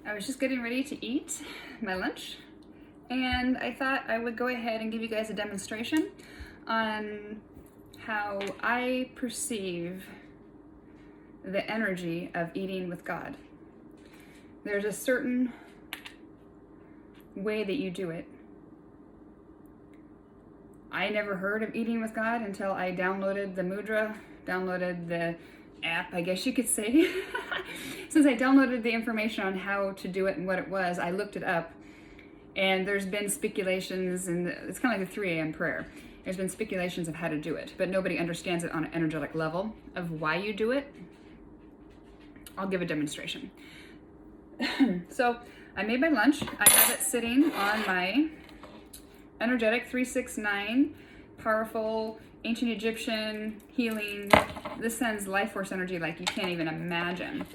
I was just getting ready to eat my lunch, and I thought I would go ahead and give you guys a demonstration on how I perceive the energy of eating with God. There's a certain way that you do it. I never heard of eating with God until I downloaded the Mudra, downloaded the app, I guess you could say. Since I downloaded the information on how to do it and what it was, I looked it up, and there's been speculations, and it's kind of like the 3 a.m. prayer. There's been speculations of how to do it, but nobody understands it on an energetic level of why you do it. I'll give a demonstration. So I made my lunch. I have it sitting on my energetic 369 powerful ancient Egyptian healing. This sends life force energy like you can't even imagine.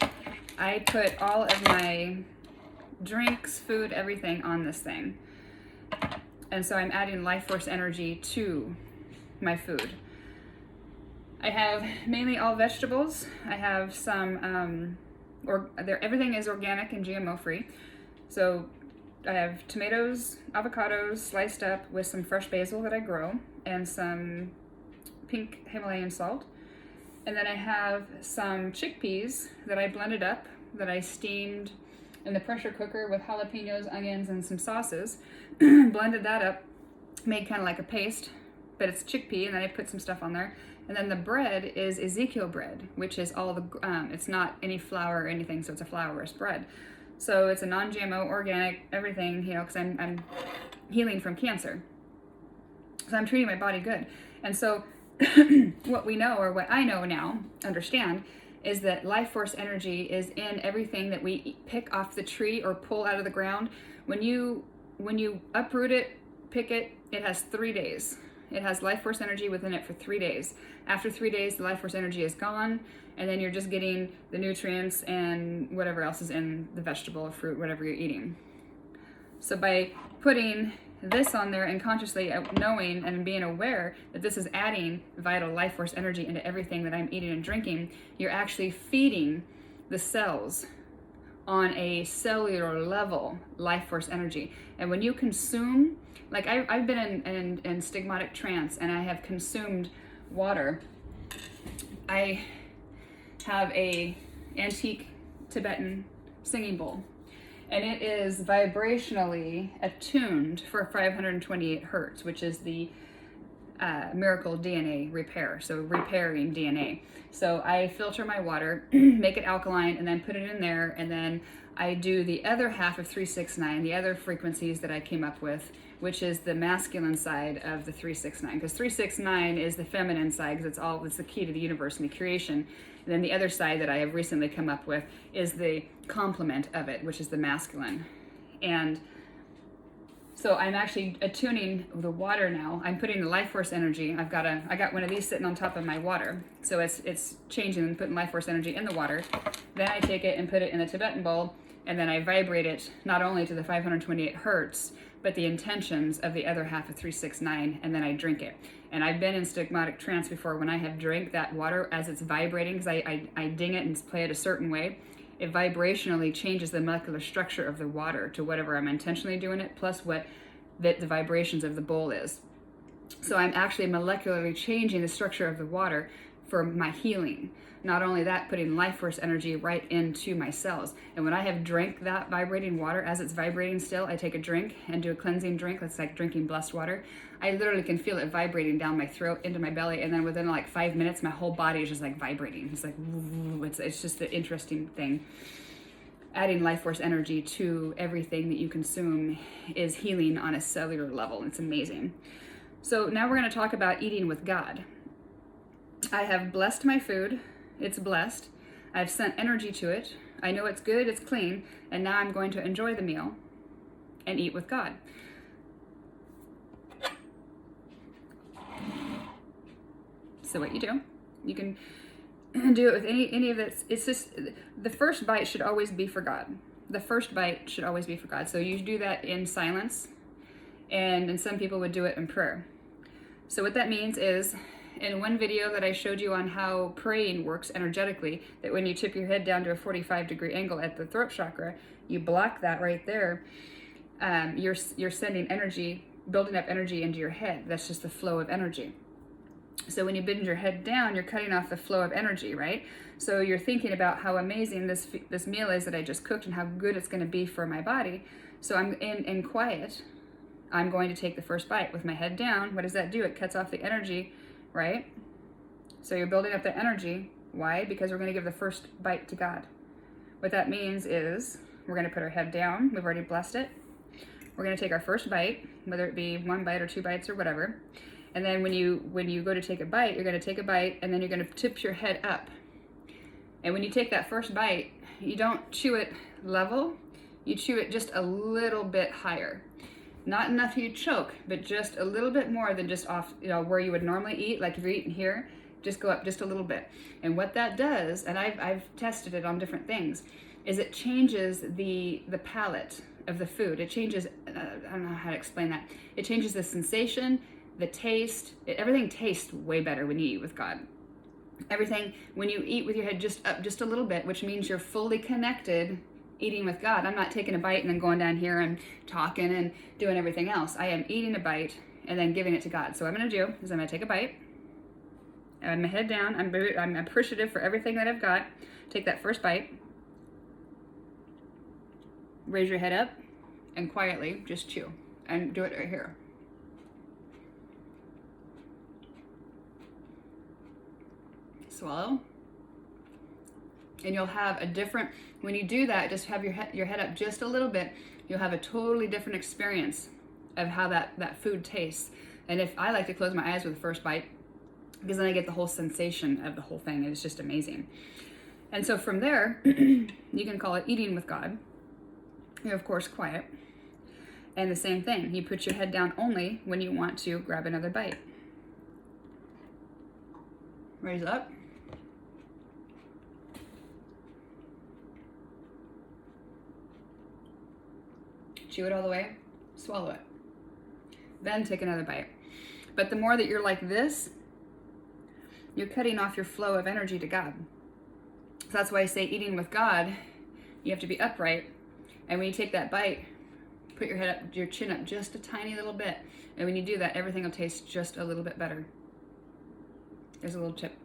I put all of my drinks, food, everything on this thing. And so I'm adding life force energy to my food. I have mainly all vegetables. I have some, everything is organic and GMO free. So I have tomatoes, avocados sliced up with some fresh basil that I grow and some pink Himalayan salt. And then I have some chickpeas that I blended up, that I steamed in the pressure cooker with jalapenos, onions, and some sauces. Blended that up, made kind of like a paste, but it's chickpea, and then I put some stuff on there. And then the bread is Ezekiel bread, which is all the, it's not any flour or anything, so it's a flourless bread. So it's a non-GMO, organic, everything, because I'm healing from cancer. So I'm treating my body good. And so what we know, or what I know now, understand, is that life force energy is in everything that we pick off the tree or pull out of the ground. When you uproot it, pick it, it has 3 days. It has life force energy within it for 3 days. After 3 days, the life force energy is gone, and then you're just getting the nutrients and whatever else is in the vegetable or fruit, whatever you're eating. So by putting this on there and consciously knowing and being aware that this is adding vital life force energy into everything that I'm eating and drinking, you're actually feeding the cells on a cellular level life force energy. And when you consume, like I've been in stigmatic trance, and I have consumed water. I have a antique Tibetan singing bowl, and it is vibrationally attuned for 528 hertz, which is the miracle DNA repair, so repairing DNA. So I filter my water, make it alkaline, and then put it in there, and then I do the other half of 369, the other frequencies that I came up with, which is the masculine side of the 369, because 369 is the feminine side, because it's the key to the universe and the creation. And then the other side that I have recently come up with is the complement of it, which is the masculine. And so I'm actually attuning the water now. I'm putting the life force energy. I got one of these sitting on top of my water. So it's changing and putting life force energy in the water. Then I take it and put it in the Tibetan bowl, and then I vibrate it not only to the 528 hertz, but the intentions of the other half of 369, and then I drink it. And I've been in stigmatic trance before when I have drank that water as it's vibrating, because I ding it and play it a certain way. It vibrationally changes the molecular structure of the water to whatever I'm intentionally doing it, plus what the vibrations of the bowl is. So I'm actually molecularly changing the structure of the water for my healing. Not only that, putting life force energy right into my cells. And when I have drank that vibrating water, as it's vibrating still, I take a drink and do a cleansing drink. That's like drinking blessed water. I literally can feel it vibrating down my throat into my belly, and then within like 5 minutes, my whole body is just like vibrating. It's like, it's just the interesting thing. Adding life force energy to everything that you consume is healing on a cellular level. It's amazing. So now we're going to talk about eating with God. I have blessed my food. It's blessed. I've sent energy to it. I know it's good, it's clean, and now I'm going to enjoy the meal and eat with God. So what you do, you can do it with any of this. It's just, the first bite should always be for God. The first bite should always be for God. So you do that in silence, and some people would do it in prayer. So what that means is in one video that I showed you on how praying works energetically, that when you tip your head down to a 45-degree angle at the throat chakra, you block that right there. You're sending energy, building up energy into your head. That's just the flow of energy. So when you bend your head down, you're cutting off the flow of energy, right? So you're thinking about how amazing this meal is that I just cooked and how good it's going to be for my body. So I'm in quiet. I'm going to take the first bite with my head down. What does that do? It cuts off the energy, right? So you're building up the energy. Why? Because we're going to give the first bite to God. What that means is we're going to put our head down. We've already blessed it. We're going to take our first bite, whether it be 1 bite or 2 bites or whatever. And then when you go to take a bite, you're going to take a bite and then you're going to tip your head up. And when you take that first bite, you don't chew it level. You chew it just a little bit higher. Not enough you choke, but just a little bit more than just off, where you would normally eat. Like if you're eating here, just go up just a little bit. And what that does, and I've tested it on different things, is it changes the palate of the food. It changes, I don't know how to explain that. It changes the sensation, the taste. Everything tastes way better when you eat with God. Everything, when you eat with your head just up just a little bit, which means you're fully connected eating with God. I'm not taking a bite and then going down here and talking and doing everything else. I am eating a bite and then giving it to God. So what I'm going to do is I'm going to take a bite. And my head down. I'm appreciative for everything that I've got. Take that first bite. Raise your head up and quietly just chew. And do it right here. Swallow. And you'll have a different, when you do that, just have your head up just a little bit, you'll have a totally different experience of how that food tastes. And if I like to close my eyes with the first bite, because then I get the whole sensation of the whole thing. It's just amazing. And so from there, you can call it eating with God. You're of course quiet. And the same thing, you put your head down only when you want to grab another bite. Raise up. Chew it all the way, swallow it. Then take another bite. But the more that you're like this, you're cutting off your flow of energy to God. So that's why I say eating with God, you have to be upright. And when you take that bite, put your head up, your chin up just a tiny little bit. And when you do that, everything will taste just a little bit better. There's a little tip.